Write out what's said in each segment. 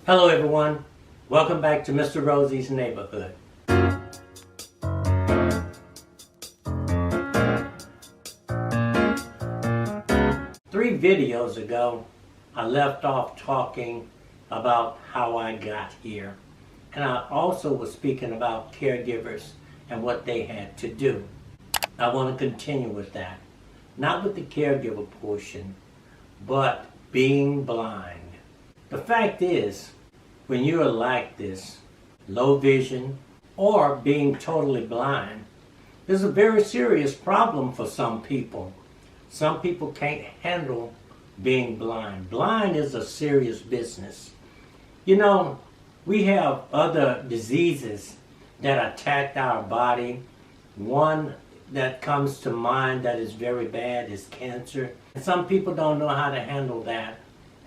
Hello everyone, welcome back to Mr. Rosey's Neighborhood. Three videos ago, I left off talking about how I got here. And I also was speaking about caregivers and what they had to do. I want to continue with that. Not with the caregiver portion, but being blind. The fact is, when you're like this, low vision, or being totally blind, is a very serious problem for some people. Some people can't handle being blind. Blind is a serious business. You know, we have other diseases that attack our body. One that comes to mind that is very bad is cancer. And some people don't know how to handle that.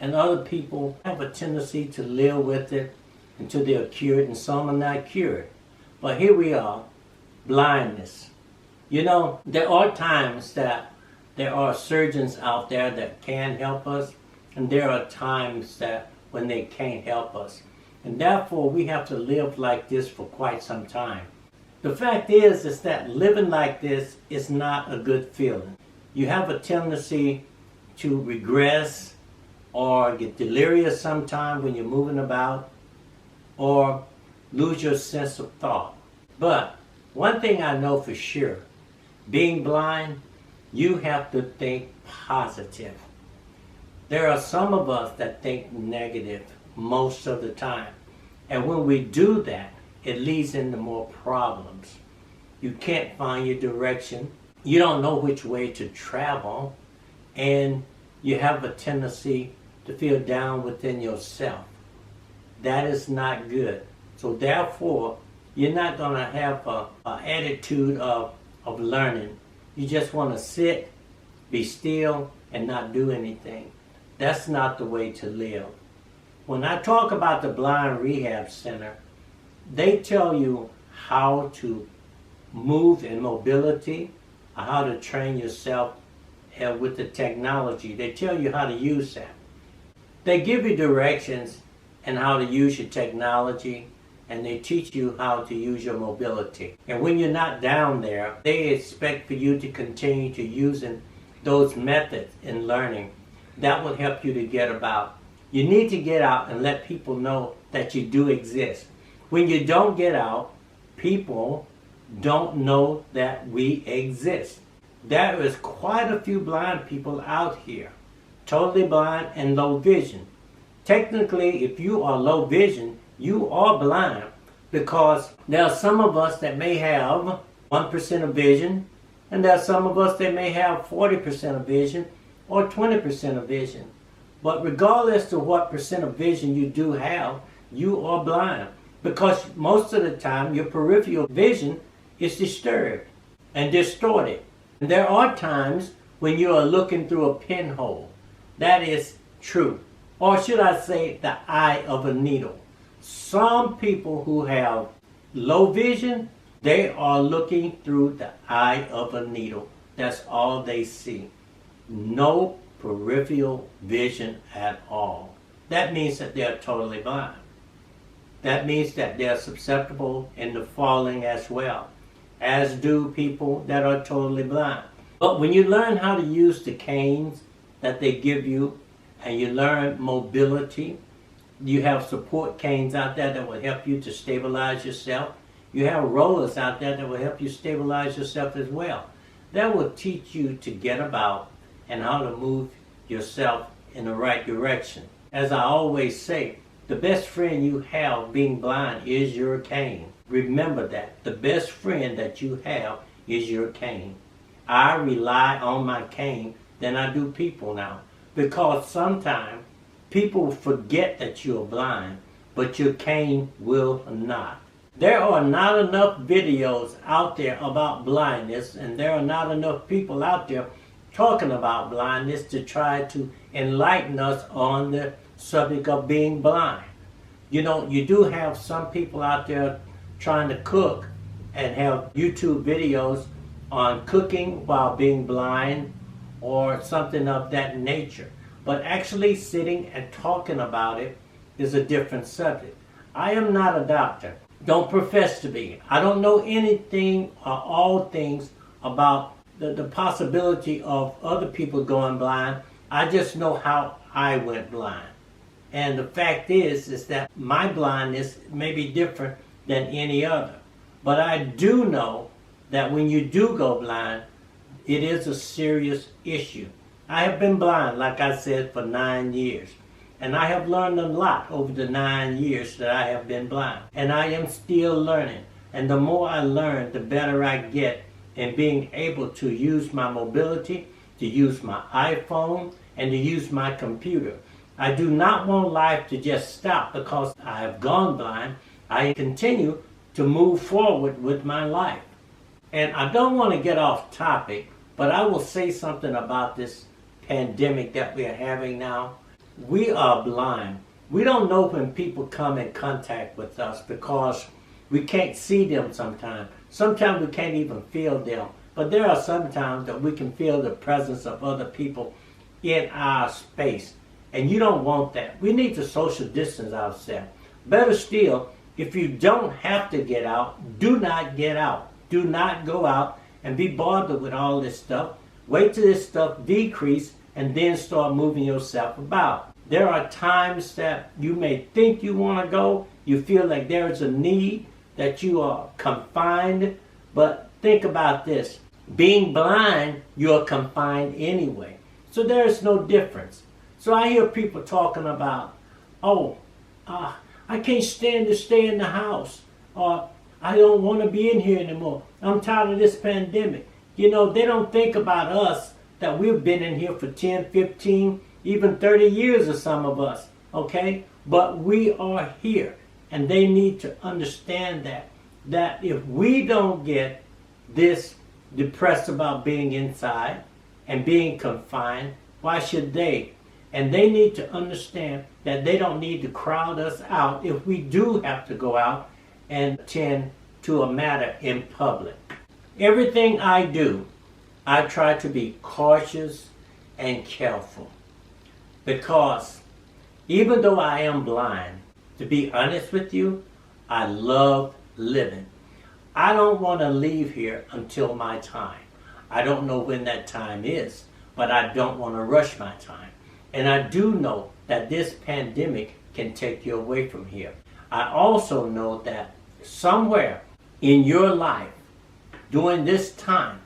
And other people have a tendency to live with it until they're cured, and some are not cured. But here we are, blindness. You know, there are times that there are surgeons out there that can help us, and there are times that when they can't help us. And therefore, we have to live like this for quite some time. The fact is that living like this is not a good feeling. You have a tendency to regress, or get delirious sometime when you're moving about, or lose your sense of thought. But one thing I know for sure, being blind, you have to think positive. There are some of us that think negative most of the time. And when we do that, it leads into more problems. You can't find your direction. You don't know which way to travel. And you have a tendency to feel down within yourself. That is not good. So therefore, you're not going to have an attitude of learning. You just want to sit, be still, and not do anything. That's not the way to live. When I talk about the Blind Rehab Center, they tell you how to move in mobility, how to train yourself with the technology. They tell you how to use that. They give you directions and how to use your technology, and they teach you how to use your mobility. And when you're not down there, they expect for you to continue to using those methods in learning. That will help you to get about. You need to get out and let people know that you do exist. When you don't get out, people don't know that we exist. There is quite a few blind people out here, totally blind and low vision. Technically, if you are low vision, you are blind, because there are some of us that may have 1% of vision, and there are some of us that may have 40% of vision or 20% of vision. But regardless of what percent of vision you do have, you are blind, because most of the time your peripheral vision is disturbed and distorted. And there are times when you are looking through a pinhole. That is true. Or should I say, the eye of a needle. Some people who have low vision, they are looking through the eye of a needle. That's all they see. No peripheral vision at all. That means that they're totally blind. That means that they're susceptible into falling as well, as do people that are totally blind. But when you learn how to use the canes that they give you, and you learn mobility, you have support canes out there that will help you to stabilize yourself. You have rollers out there that will help you stabilize yourself as well. That will teach you to get about and how to move yourself in the right direction. As I always say, the best friend you have being blind is your cane. Remember that. The best friend that you have is your cane. I rely on my cane than I do people now. Because sometimes people forget that you're blind, but your cane will not. There are not enough videos out there about blindness, and there are not enough people out there talking about blindness to try to enlighten us on the subject of being blind. You know, you do have some people out there trying to cook and have YouTube videos on cooking while being blind or something of that nature. But actually sitting and talking about it is a different subject. I am not a doctor. Don't profess to be. I don't know anything or all things about the possibility of other people going blind. I just know how I went blind. And the fact is that my blindness may be different than any other. But I do know that when you do go blind, it is a serious issue. I have been blind, like I said, for 9 years. And I have learned a lot over the 9 years that I have been blind. And I am still learning. And the more I learn, the better I get in being able to use my mobility, to use my iPhone, and to use my computer. I do not want life to just stop because I have gone blind. I continue to move forward with my life. And I don't want to get off topic, but I will say something about this pandemic that we are having now. We are blind. We don't know when people come in contact with us because we can't see them sometimes. Sometimes we can't even feel them. But there are some times that we can feel the presence of other people in our space. And you don't want that. We need to social distance ourselves. Better still, if you don't have to get out, do not get out. Do not go out and be bothered with all this stuff. Wait till this stuff decrease and then start moving yourself about. There are times that you may think you want to go. You feel like there is a need, that you are confined. But think about this. Being blind, you're confined anyway. So there is no difference. So I hear people talking about, I can't stand to stay in the house. Or I don't want to be in here anymore. I'm tired of this pandemic. You know, they don't think about us, that we've been in here for 10, 15, even 30 years of some of us, okay? But we are here, and they need to understand that if we don't get this depressed about being inside and being confined, why should they? And they need to understand that they don't need to crowd us out if we do have to go out and attend to a matter in public. Everything I do, I try to be cautious and careful. Because even though I am blind, to be honest with you, I love living. I don't want to leave here until my time. I don't know when that time is, but I don't want to rush my time. And I do know that this pandemic can take you away from here. I also know that somewhere in your life, during this time,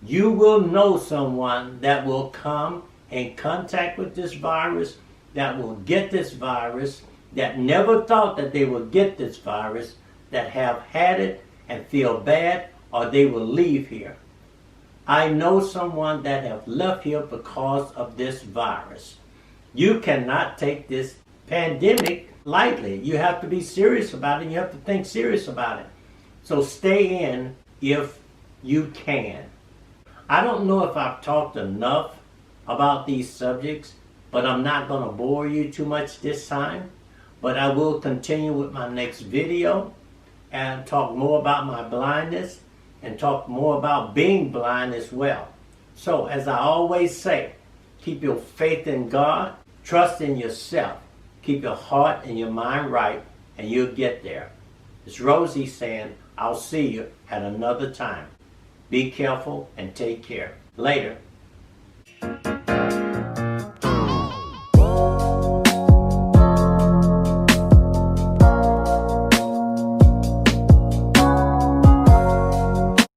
you will know someone that will come in contact with this virus, that will get this virus, that never thought that they would get this virus, that have had it and feel bad, or they will leave here. I know someone that have left here because of this virus. You cannot take this pandemic lightly. You have to be serious about it. You have to think serious about it. So stay in if you can. I don't know if I've talked enough about these subjects, but I'm not going to bore you too much this time. But I will continue with my next video and talk more about my blindness and talk more about being blind as well. So, as I always say, keep your faith in God, trust in yourself, keep your heart and your mind right, and you'll get there. It's Rosey saying, I'll see you at another time. Be careful and take care. Later.